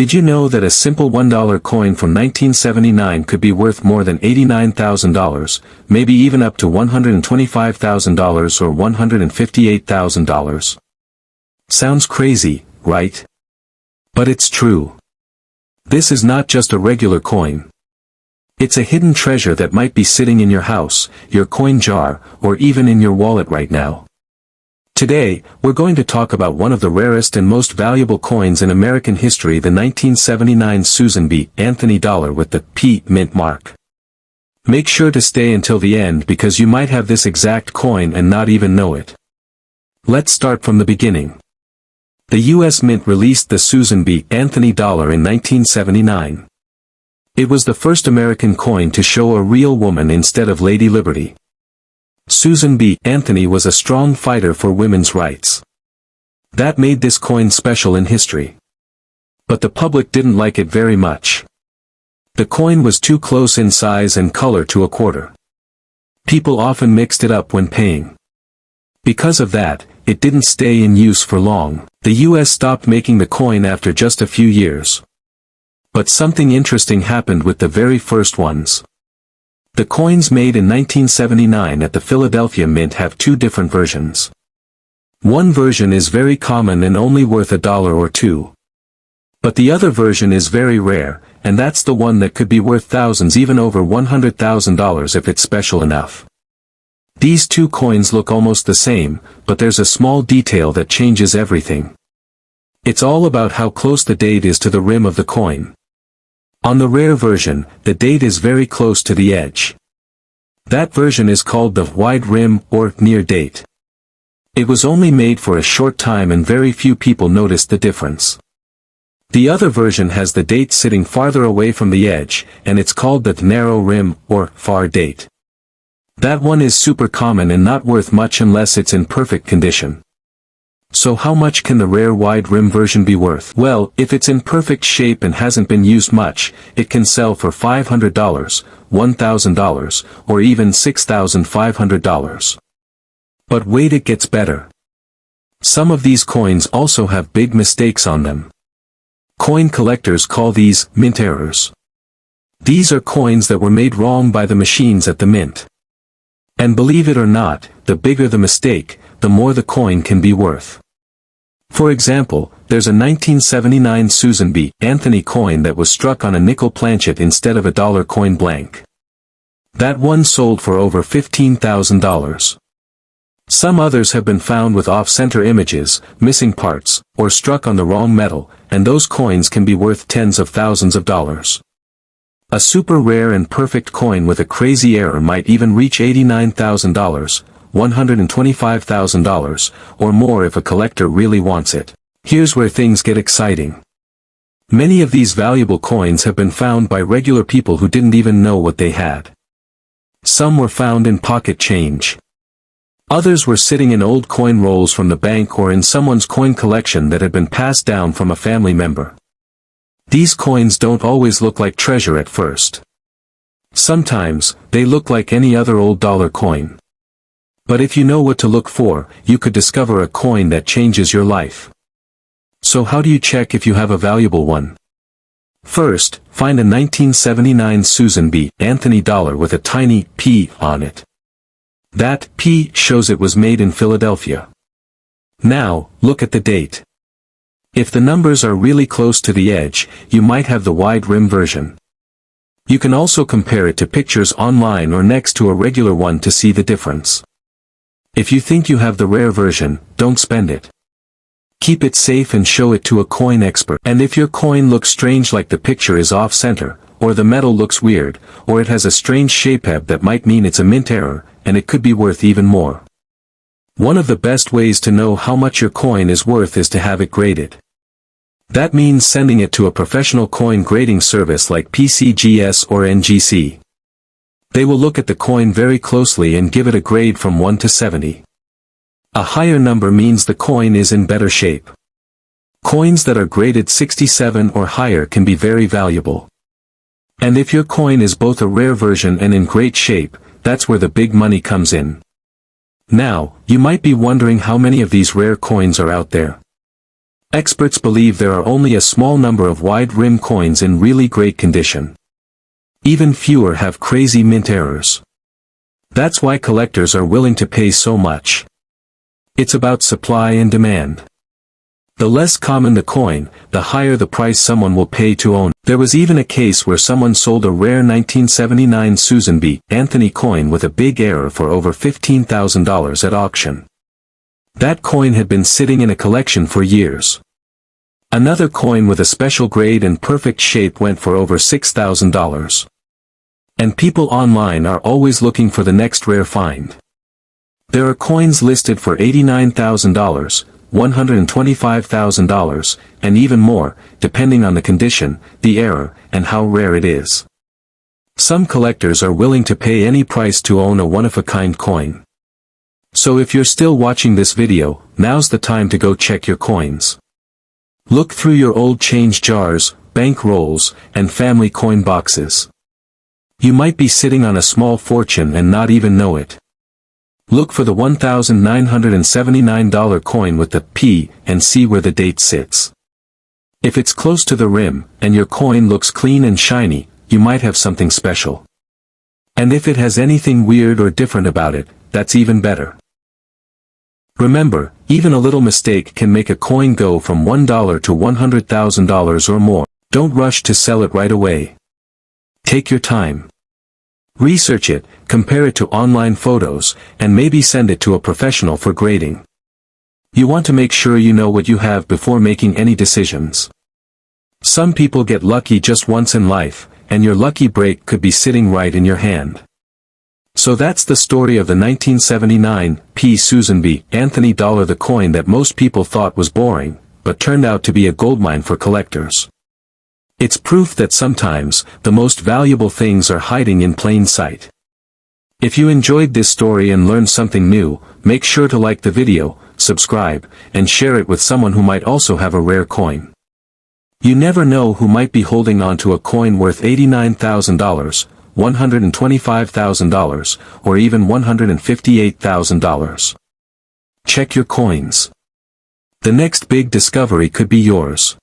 Did you know that a simple $1 coin from 1979 could be worth more than $89,000, maybe even up to $125,000 or $158,000? Sounds crazy, right? But it's true. This is not just a regular coin. It's a hidden treasure that might be sitting in your house, your coin jar, or even in your wallet right now. Today, we're going to talk about one of the rarest and most valuable coins in American history, the 1979 Susan B. Anthony dollar with the P mint mark. Make sure to stay until the end because you might have this exact coin and not even know it. Let's start from the beginning. The U.S. Mint released the Susan B. Anthony dollar in 1979. It was the first American coin to show a real woman instead of Lady Liberty. Susan B. Anthony was a strong fighter for women's rights. That made this coin special in history. But the public didn't like it very much. The coin was too close in size and color to a quarter. People often mixed it up when paying. Because of that, it didn't stay in use for long. The U.S. stopped making the coin after just a few years. But something interesting happened with the very first ones. The coins made in 1979 at the Philadelphia Mint have two different versions. One version is very common and only worth $1 or $2. But the other version is very rare, and that's the one that could be worth thousands, even over $100,000 if it's special enough. These two coins look almost the same, but there's a small detail that changes everything. It's all about how close the date is to the rim of the coin. On the rare version, the date is very close to the edge. That version is called the wide rim or near date. It was only made for a short time and very few people noticed the difference. The other version has the date sitting farther away from the edge, and it's called the narrow rim or far date. That one is super common and not worth much unless it's in perfect condition. So how much can the rare wide rim version be worth? Well, if it's in perfect shape and hasn't been used much, it can sell for $500, $1,000, or even $6,500. But wait, it gets better. Some of these coins also have big mistakes on them. Coin collectors call these mint errors. These are coins that were made wrong by the machines at the mint. And believe it or not, the bigger the mistake, the more the coin can be worth. For example, there's a 1979 Susan B. Anthony coin that was struck on a nickel planchet instead of a dollar coin blank. That one sold for over $15,000. Some others have been found with off-center images, missing parts, or struck on the wrong metal, and those coins can be worth tens of thousands of dollars. A super rare and perfect coin with a crazy error might even reach $89,000. $125,000, or more if a collector really wants it. Here's where things get exciting. Many of these valuable coins have been found by regular people who didn't even know what they had. Some were found in pocket change. Others were sitting in old coin rolls from the bank or in someone's coin collection that had been passed down from a family member. These coins don't always look like treasure at first. Sometimes, they look like any other old dollar coin. But if you know what to look for, you could discover a coin that changes your life. So how do you check if you have a valuable one? First, find a 1979 Susan B. Anthony dollar with a tiny P on it. That P shows it was made in Philadelphia. Now, look at the date. If the numbers are really close to the edge, you might have the wide rim version. You can also compare it to pictures online or next to a regular one to see the difference. If you think you have the rare version, don't spend it. Keep it safe and show it to a coin expert. And if your coin looks strange, like the picture is off-center, or the metal looks weird, or it has a strange shape, that might mean it's a mint error, and it could be worth even more. One of the best ways to know how much your coin is worth is to have it graded. That means sending it to a professional coin grading service like PCGS or NGC. They will look at the coin very closely and give it a grade from 1 to 70. A higher number means the coin is in better shape. Coins that are graded 67 or higher can be very valuable. And if your coin is both a rare version and in great shape, that's where the big money comes in. Now, you might be wondering how many of these rare coins are out there. Experts believe there are only a small number of wide-rim coins in really great condition. Even fewer have crazy mint errors. That's why collectors are willing to pay so much. It's about supply and demand. The less common the coin, the higher the price someone will pay to own. There was even a case where someone sold a rare 1979 Susan B. Anthony coin with a big error for over $15,000 at auction. That coin had been sitting in a collection for years. Another coin with a special grade and perfect shape went for over $6,000. And people online are always looking for the next rare find. There are coins listed for $89,000, $125,000, and even more, depending on the condition, the error, and how rare it is. Some collectors are willing to pay any price to own a one-of-a-kind coin. So if you're still watching this video, now's the time to go check your coins. Look through your old change jars, bank rolls, and family coin boxes. You might be sitting on a small fortune and not even know it. Look for the $1,979 coin with the P and see where the date sits. If it's close to the rim, and your coin looks clean and shiny, you might have something special. And if it has anything weird or different about it, that's even better. Remember, even a little mistake can make a coin go from $1 to $100,000 or more. Don't rush to sell it right away. Take your time. Research it, compare it to online photos, and maybe send it to a professional for grading. You want to make sure you know what you have before making any decisions. Some people get lucky just once in life, and your lucky break could be sitting right in your hand. So that's the story of the 1979 P. Susan B. Anthony dollar, the coin that most people thought was boring, but turned out to be a goldmine for collectors. It's proof that sometimes, the most valuable things are hiding in plain sight. If you enjoyed this story and learned something new, make sure to like the video, subscribe, and share it with someone who might also have a rare coin. You never know who might be holding on to a coin worth $89,000, $125,000, or even $158,000. Check your coins. The next big discovery could be yours.